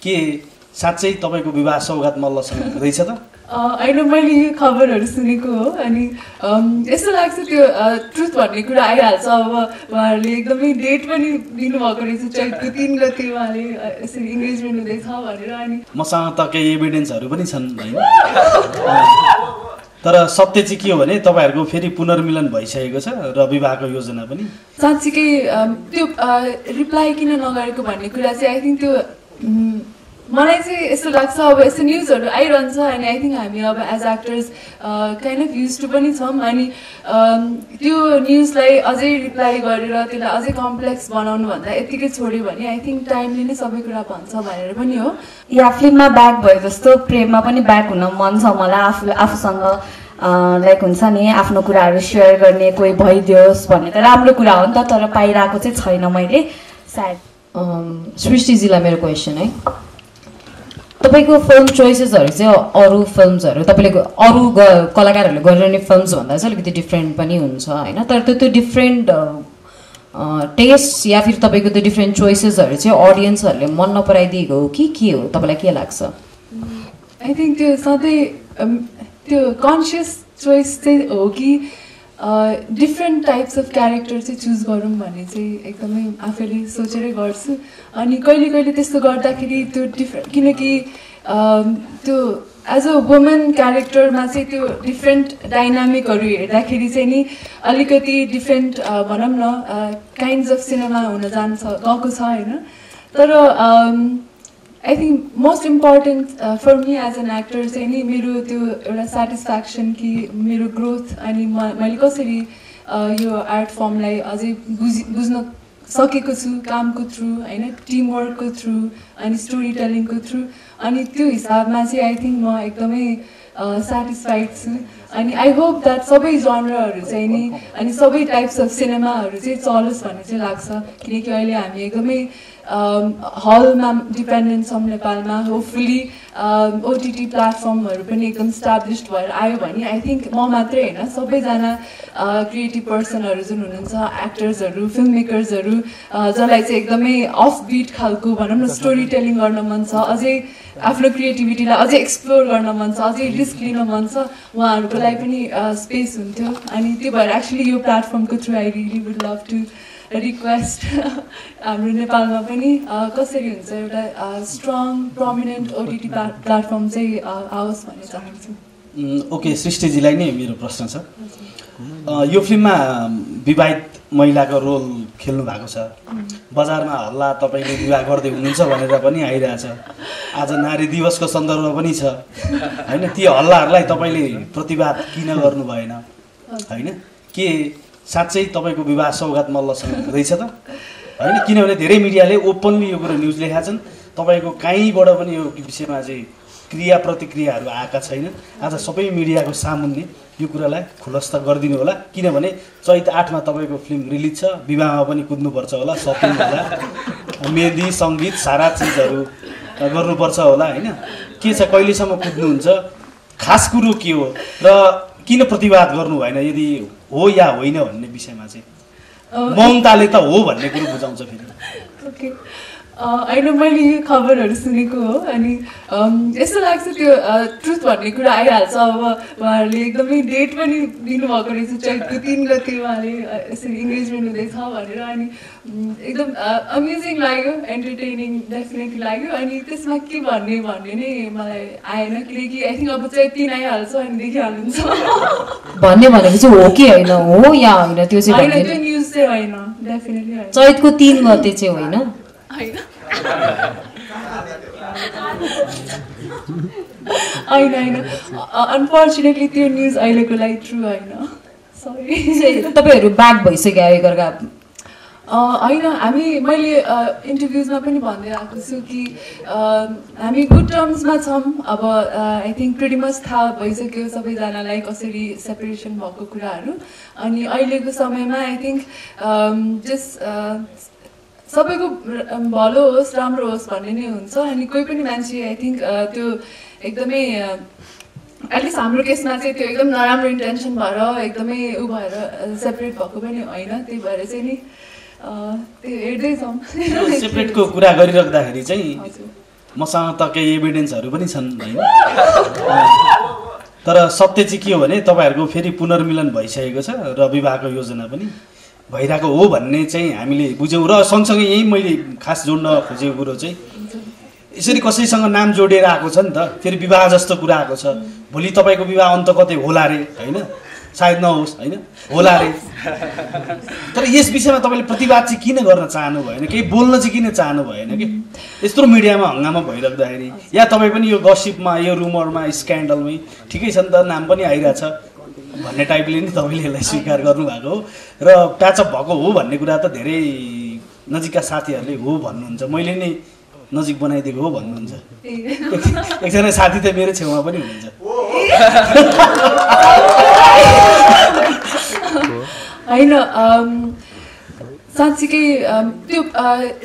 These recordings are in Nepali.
के साँच्चै तपाईको विवाह सौगात मल्लसँग हुँदैछ त? होइन, मैले यो खबरहरू सुनेको हो अनि यस्तो लाग्छ त्यो ट्रुथ भन्ने कुरा आइहाल्छ। अब उहाँहरूले एकदमै डेट पनि दिनुभएको रहेछ, चैतको 3 गते उहाँले यसरी इङ्गेजमेन्ट हुँदैछ भनेर। अनि मसँग त केही एभिडेन्सहरू पनि छन् होइन, तर सत्य चाहिँ के हो भने तपाईँहरूको फेरि पुनर्मिलन भइसकेको छ र विवाहको योजना पनि। साँच्चीकै त्यो रिप्लाई किन नगरेको भन्ने कुरा चाहिँ आई थिङ्क त्यो मलाई चाहिँ यस्तो लाग्छ। अब यस्तो न्युजहरू आइरहन्छ अनि आई थिङ्क हामी अब as actors kind of use to पनि छौँ अनि त्यो न्युजलाई अझै रिप्लाई गरेर त्यसलाई अझै कम्प्लेक्स बनाउनुभन्दा यत्तिकै छोड्यो भने आई थिङ्क टाइमले नै सबै कुरा भन्छ भनेर पनि हो। या फिल्ममा ब्याक भयो जस्तो प्रेममा पनि ब्याक हुन मन छ मलाई। आफूसँग लाइक हुन्छ नि आफ्नो कुराहरू सेयर गर्ने कोही भइदियोस् भन्ने त राम्रो कुरा हो नि त, तर पाइरहेको चाहिँ छैन मैले सायद। सृष्टिजीलाई मेरो क्वेसन है, तपाईँको फिल्म चोइसेसहरू चाहिँ अरू फिल्म्सहरू तपाईँले अरू कलाकारहरूले गरिरहने फिल्म्स भन्दा चाहिँ अलिकति डिफ्रेन्ट पनि हुन्छ होइन, तर त्यो डिफ्रेन्ट टेस्ट या फिर तपाईँको त्यो डिफ्रेन्ट चोइसेसहरू चाहिँ अडियन्सहरूले मन नपराइदिएको हो कि के हो, तपाईँलाई के लाग्छ? आई थिङ्क त्यो सधैँ त्यो कन्सियस चोइस चाहिँ हो कि डिफ्रेन्ट टाइप्स अफ क्यारेक्टर चाहिँ चुज गरौँ भन्ने चाहिँ एकदमै आफैले सोचेरै गर्छु। अनि कहिले कहिले त्यस्तो गर्दाखेरि त्यो डिफ्रेन्ट, किनकि त्यो एज अ वुमन क्यारेक्टरमा चाहिँ त्यो डिफ्रेन्ट डाइनामिकहरू हेर्दाखेरि चाहिँ नि अलिकति डिफ्रेन्ट भनौँ न काइन्ड्स अफ सिनेमा हुन जान्छ गएको छ होइन। तर I think most important for me as an actor चाहिँ नि मेरो त्यो एउटा सेटिस्फ्याक्सन कि मेरो ग्रोथ अनि मैले कसरी यो आर्ट फर्मलाई अझै बुझ्न सकेको छु कामको थ्रु होइन, टिमवर्कको थ्रु अनि स्टोरी टेलिङको थ्रु। अनि त्यो हिसाबमा चाहिँ आई थिङ्क म एकदमै सेटिस्फाइड छु। अनि आई होप द्याट सबै जनरहरू चाहिँ नि अनि सबै टाइप्स अफ सिनेमाहरू चाहिँ चलोस् भन्ने चाहिँ लाग्छ, किनकि अहिले हामी एकदमै हलमा डिपेन्डेन्ट छौँ नेपालमा। होपफुली ओटिटी प्लेटफर्महरू पनि एकदम स्टाब्लिस्ड भएर आयो भने आई थिङ्क म मात्रै होइन सबैजना क्रिएटिभ पर्सनहरू जुन हुनुहुन्छ, एक्टर्सहरू, फिल्म मेकर्सहरू जसलाई चाहिँ एकदमै अफ बिट खालको भनौँ न स्टोरी टेलिङ गर्न मन छ, अझै आफ्नो क्रिएटिभिटीलाई अझै एक्सप्लोर गर्न मन छ, अझै रिस्क लिन मन छ, उहाँहरूको लागि पनि स्पेस हुन्थ्यो। अनि त्यो भएर एक्चुली यो प्लेटफर्मको through I really would love to request हाम्रो नेपालमा पनि कसरी हुन्छ एउटा स्ट्रङ प्रोमिनेन्ट ओटिटी प्लेटफर्म चाहिँ आओस् भन्ने चाहन्छु। ओके, सृष्टिजीलाई नै मेरो प्रश्न छ। यो फिल्ममा विवाहित महिलाको रोल खेल्नु भएको छ, बजारमा हल्ला तपाईँले विवाह गर्दै हुनुहुन्छ भनेर पनि आइरहेछ, आज नारी दिवसको सन्दर्भमा पनि छ होइन, ती हल्लाहरूलाई तपाईँले प्रतिवाद किन गर्नु भएन होइन? के साँच्चै तपाईँको विवाह सौगात मल्लसँग हुँदैछ त होइन? किनभने धेरै मिडियाले ओपनली यो कुरो न्युज लेखेका छन्, तपाईँको कहीँबाट पनि यो विषयमा चाहिँ क्रिया प्रतिक्रियाहरू आएका छैनन्। आज सबै मिडियाको सामुन्ने यो कुरालाई खुलस्त गरिदिनु होला, किनभने चैत 8मा तपाईँको फिल्म रिलिज छ, विवाहमा पनि कुद्नुपर्छ होला, सपिङ होला, मेहन्दी सङ्गीत सारा चिजहरू गर्नुपर्छ होला होइन? के छ, कहिलेसम्म कुद्नुहुन्छ, खास कुरो के हो र किन प्रतिवाद गर्नु भएन यदि हो या होइन भन्ने विषयमा चाहिँ? मौनताले त हो भन्ने कुरो बुझाउँछ फेरि। ओके, होइन, मैले यो खबरहरू सुनेको हो अनि यस्तो लाग्छ त्यो ट्रुथ भन्ने कुरा आइहाल्छ। अब उहाँहरूले एकदमै डेट पनि दिनुभएको रहेछ, चैतको 3 गते उहाँले यसरी इङ्गेजमेन्ट हुँदैछ भनेर। अनि एकदम अमेजिङ लाग्यो, एन्टरटेनिङ डेफिनेटली लाग्यो। अनि त्यसमा के भन्ने नै मलाई आएन, किनकि आई थिङ्क अब चैत 3 आइहाल्छ अनि देखिहाल्नुहुन्छ भन्ने भनेको चाहिँ हो कि होइन, हो या होइन त्यो चाहिँ होइन, त्यो न्युज चाहिँ होइन, डेफिनेटली होइन। चैतको 3 गते चाहिँ होइन होइन होइन, अनफर्चुनेटली त्यो न्युज अहिलेको लागि ट्रु होइन, सरी। तपाईँहरू ब्याक भइसक्यो एकअर्का? होइन, मैले इन्टरभ्युजमा पनि भन्दै आएको छु कि हामी गुड टर्म्समा छौँ। अब आई थिङ्क प्रिटी मच थाहा भइसक्यो सबैजनालाई कसरी सेपरेसन भएको कुराहरू। अनि अहिलेको समयमा आई थिङ्क जस्ट सबैको भलो होस्, राम्रो होस् भन्ने नै हुन्छ। अनि कोही पनि मान्छे आई थिङ्क त्यो एकदमै एटलिस्ट हाम्रो केसमा चाहिँ त्यो एकदम नराम्रो इन्टेन्सन भएर एकदमै ऊ भएर सेपरेट भएको पनि होइन। त्यही भएर चाहिँ नि त्यो हेर्दैछौँ। सेपरेटको कुरा गरिराख्दाखेरि चाहिँ मसँग त केही एभिडेन्सहरू पनि छन् होइन। तर सत्य चाहिँ के हो भने तपाईँहरूको फेरि पुनर्मिलन भइसकेको छ र विवाहको योजना पनि भइरहेको हो भन्ने चाहिँ हामीले बुझ्यौँ। र सँगसँगै यही मैले खास जोड्न खोजेको कुरो चाहिँ यसरी कसैसँग नाम जोडिएर आएको छ नि त, फेरि विवाह जस्तो कुरा आएको छ। भोलि तपाईँको विवाह अन्त कतै होला रे होइन, सायद नहोस् होइन, होला रे। तर यस विषयमा तपाईँले प्रतिवाद चाहिँ किन गर्न चाहनु भएन, केही बोल्न चाहिँ किन चाहनु भएन कि? यत्रो मिडियामा हङ्गामा भइराख्दाखेरि या तपाईँ पनि यो गसिपमा यो रुमरमा स्क्यान्डलमै ठिकै छ नि त, नाम पनि आइरहेछ भन्ने टाइपले नि तपाईँले यसलाई स्वीकार गर्नुभएको हो। र प्याचअप भएको हो भन्ने कुरा त धेरै नजिकका साथीहरूले हो भन्नुहुन्छ, मैले नै नजिक बनाइदिएको हो भन्नुहुन्छ। एकजना साथी त मेरो छेउमा पनि हुनुहुन्छ। होइन साँच्चीकै त्यो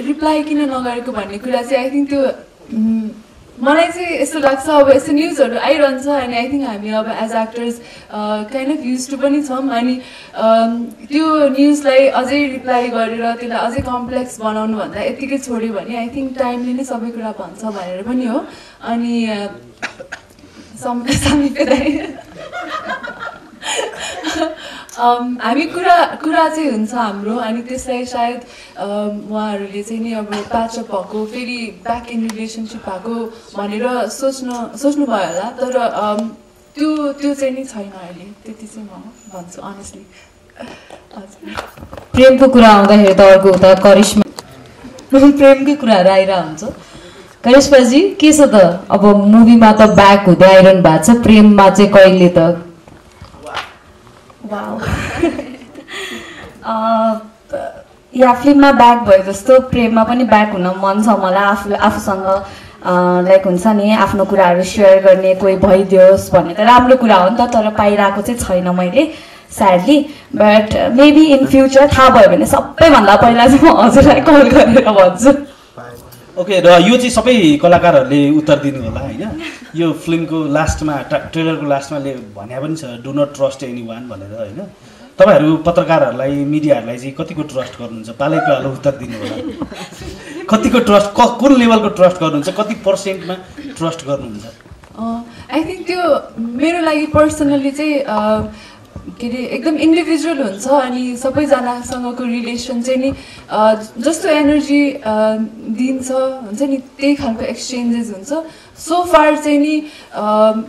रिप्लाई किन नगरेको भन्ने कुरा चाहिँ आई थिङ्क त्यो मलाई चाहिँ यस्तो लाग्छ, अब यस्तो न्युजहरू आइरहन्छ अनि आई थिङ्क हामी अब as actors kind of use to पनि छौँ। अनि त्यो न्युजलाई अझै रिप्लाई गरेर त्यसलाई अझै कम्प्लेक्स बनाउनुभन्दा यत्तिकै छोड्यो भने आई थिङ्क टाइमले नै सबै कुरा भन्छ भनेर पनि हो। अनि हामी कुरा चाहिँ हुन्छ हाम्रो, अनि त्यसलाई सायद उहाँहरूले चाहिँ नि अब प्याचअप भएको फेरि ब्याक इन रिलेसनसिप भएको भनेर सोच्नु भयो होला। तर त्यो चाहिँ नि छैन अहिले, त्यति चाहिँ म भन्छु अनेस्टली। प्रेमको कुरा आउँदाखेरि त अर्को उता करिश्मा प्रेमकै कुराहरू आइरहेको हुन्छ। करिश्माजी के छ त, अब मुभीमा त ब्याक हुँदै आइरहनु भएको छ, प्रेममा चाहिँ कहिले त? या फिल्ममा ब्याक भयो जस्तो प्रेममा पनि ब्याक हुन मन छ मलाई। आफूसँग लाइक हुन्छ नि आफ्नो कुराहरू सेयर गर्ने कोही भइदियोस् भन्ने त राम्रो कुरा हो नि त, तर पाइरहेको चाहिँ छैन मैले sadly. But maybe in future थाहा भयो भने सबैभन्दा पहिला चाहिँ म हजुरलाई कल गरेर भन्छु। ओके, र यो चाहिँ सबै कलाकारहरूले उत्तर दिनु होला होइन। यो फिल्मको लास्टमा ट्रेलरको लास्टमा भने पनि छ do not trust anyone भनेर होइन। तपाईँहरू पत्रकारहरूलाई मिडियाहरूलाई चाहिँ कतिको ट्रस्ट गर्नुहुन्छ? पालै पालो उत्तर दिनु होला। कतिको ट्रस्ट, कुन लेभलको ट्रस्ट गर्नुहुन्छ, कति पर्सेन्टमा ट्रस्ट गर्नुहुन्छ? आई थिङ्क त्यो मेरो लागि पर्सनली चाहिँ के अरे एकदम इन्डिभिजुअल हुन्छ। अनि सबैजनासँगको रिलेसन चाहिँ नि जस्तो एनर्जी दिन्छ हुन्छ नि त्यही खालको एक्सचेन्जेस हुन्छ। सो फार चाहिँ नि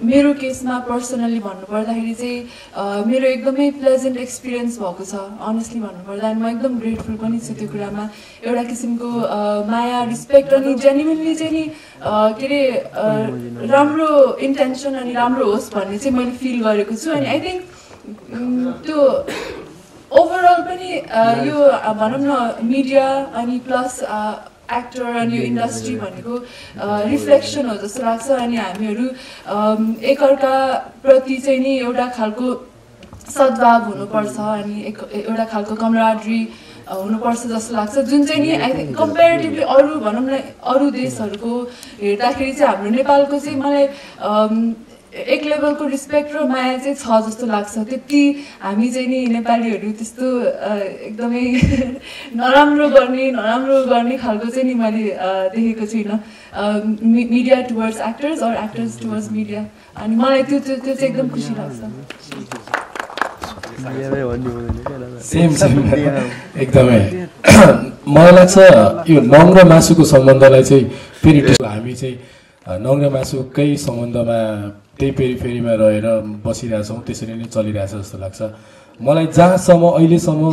मेरो केसमा पर्सनली भन्नुपर्दाखेरि चाहिँ मेरो एकदमै प्लेजेन्ट एक्सपिरियन्स भएको छ अनेस्टली भन्नुपर्दा। अनि म एकदम ग्रेटफुल पनि छु त्यो कुरामा। एउटा किसिमको माया, रिस्पेक्ट अनि जेन्युनली चाहिँ नि के अरे राम्रो इन्टेन्सन अनि राम्रो होस् भन्ने चाहिँ मैले फिल गरेको छु। अनि आई थिङ्क त्यो ओभरअल पनि यो भनौँ न मिडिया अनि प्लस एक्टर अनि यो इन्डस्ट्री भनेको रिफ्लेक्सन हो जस्तो लाग्छ। अनि हामीहरू एकअर्काप्रति चाहिँ नि एउटा खालको सद्भाव हुनुपर्छ अनि एउटा खालको कमराडरी हुनुपर्छ जस्तो लाग्छ, जुन चाहिँ नि आई थिङ्क कम्पेरिटिभली अरू भनौँ न अरू देशहरूको हेर्दाखेरि चाहिँ हाम्रो नेपालको चाहिँ मलाई एक लेभलको रिस्पेक्ट र माया चाहिँ छ जस्तो लाग्छ। त्यति हामी चाहिँ नि नेपालीहरू त्यस्तो एकदमै नराम्रो गर्ने खालको चाहिँ नि मैले देखेको छुइनँ media towards actors or actors towards media. अनि मलाई त्यो चाहिँ एकदम खुसी लाग्छ। सेम एकदमै मलाई लाग्छ यो नङ र मासुको सम्बन्धलाई चाहिँ फेरि हामी चाहिँ नङ र मासुकै सम्बन्धमा त्यही पेरिफेरीमा रहेर बसिरहेछौँ, त्यसरी नै चलिरहेछ जस्तो लाग्छ मलाई। जहाँसम्म अहिलेसम्म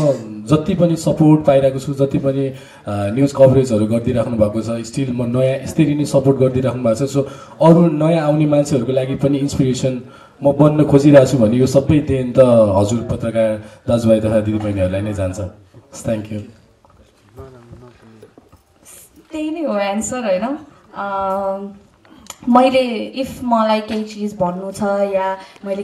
जति पनि सपोर्ट पाइरहेको छु, जति पनि न्युज कभरेजहरू गरिदिइराख्नु भएको छ, स्टिल म नयाँ यसरी नै सपोर्ट गरिदिइराख्नु भएको छ। सो अरू नयाँ आउने मान्छेहरूको लागि पनि इन्सपिरेसन म बन्न खोजिरहेको छु भने यो सबै देन त हजुर पत्रकार दाजुभाइ तथा दिदीबहिनीहरूलाई नै जान्छ। Thank you. त्यही नै हो एन्सर होइन। मैले इफ मलाई केही चिज भन्नु छ या मैले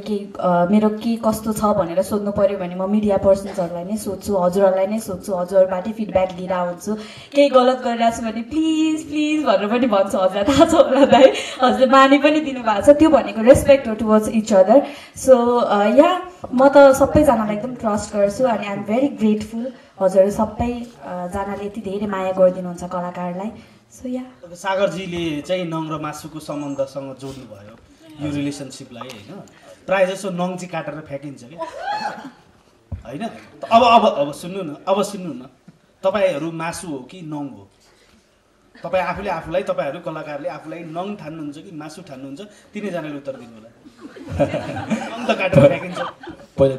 मेरो के कस्तो छ भनेर सोध्नु पऱ्यो भने म मिडिया पर्सन्सहरूलाई नै सोध्छु, हजुरहरूलाई नै सोध्छु, हजुरहरूबाटै फिडब्याक लिएर हुन्छु। केही गलत गरिरहेको छु भने प्लिज प्लिज भनेर पनि भन्छु, हजुरलाई थाहा छ होला दाइ, हजुरले मानि पनि दिनुभएको छ। त्यो भनेको रेस्पेक्ट हो टुवर्ड्स इच अदर। सो या म त सबैजनालाई एकदम ट्रस्ट गर्छु अनि आइ एम भेरी ग्रेटफुल। हजुरहरू सबैजनाले यति धेरै माया गरिदिनुहुन्छ कलाकारलाई। सो या सागरजीले चाहिँ नङ र मासुको सम्बन्धसँग जोड्नु भयो यो रिलेसनसिपलाई होइन प्रायः जसो नङ चाहिँ काटेर फ्याँकिन्छ कि होइन अब सुन्नु न तपाईँहरू मासु हो कि नङ हो तपाईँ आफूले आफूलाई तपाईँहरू कलाकारले आफूलाई नङ ठान्नुहुन्छ कि मासु ठान्नुहुन्छ तिनैजनाले उत्तर दिनु होला नङ त काटेर फ्याँकिन्छ पहिला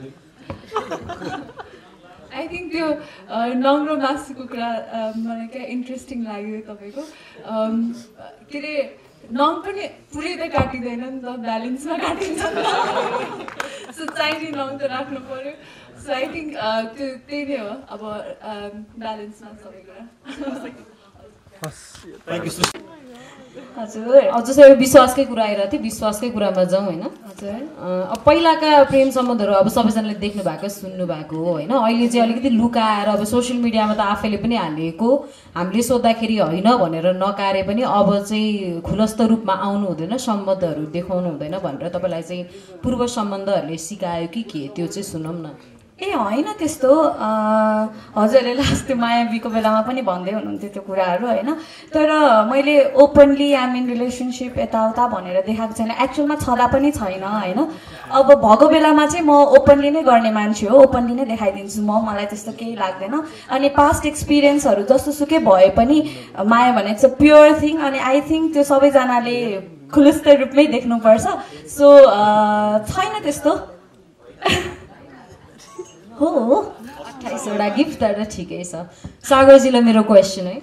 आई थिङ्क त्यो नङ र मासुको कुरा मलाई क्या इन्ट्रेस्टिङ लाग्यो तपाईँको के अरे नङ पनि पुरै त काटिँदैन नि त ब्यालेन्समा काटिन्छ नि त सो चाहिने नङ त राख्नु पऱ्यो सो आई थिङ्क त्यो त्यही नै हो अब ब्यालेन्समा सबै कुरा हजुर जस्तै विश्वासकै कुरा आइरहेको थियो विश्वासकै कुरामा जाउँ होइन हजुर अब पहिलाका प्रेम सम्बन्धहरू अब सबैजनाले देख्नु भएको सुन्नु भएको हो होइन अहिले चाहिँ अलिकति लुकाएर अब सोसियल मिडियामा त आफैले पनि हालेको हामीले सोद्धाखेरि होइन भनेर नकारे पनि अब चाहिँ खुलस्त रूपमा आउनु हुँदैन सम्बन्धहरू देखाउनु हुँदैन भनेर तपाईँलाई चाहिँ पूर्व सम्बन्धहरूले सिकायो कि के त्यो चाहिँ सुनौँ न ए होइन त्यस्तो हजुरले लास्ट त्यो मायावीको बेलामा पनि भन्दै हुनुहुन्थ्यो त्यो कुराहरू होइन तर मैले ओपनली आम इन रिलेसनसिप यताउता भनेर देखाएको छैन एक्चुअलमा छँदा पनि छैन होइन अब भएको बेलामा चाहिँ म ओपनली नै गर्ने मान्छे हो ओपनली नै देखाइदिन्छु मलाई त्यस्तो केही लाग्दैन अनि पास्ट एक्सपिरियन्सहरू जस्तो सुकै भए पनि माया भनेको चाहिँ प्योर थिङ अनि आई थिङ्क त्यो सबैजनाले खुलस्त रूपमै देख्नुपर्छ सो छैन त्यस्तो हो 28वटा गिफ्ट त ठिकै छ सागरजीलाई मेरो क्वेसन है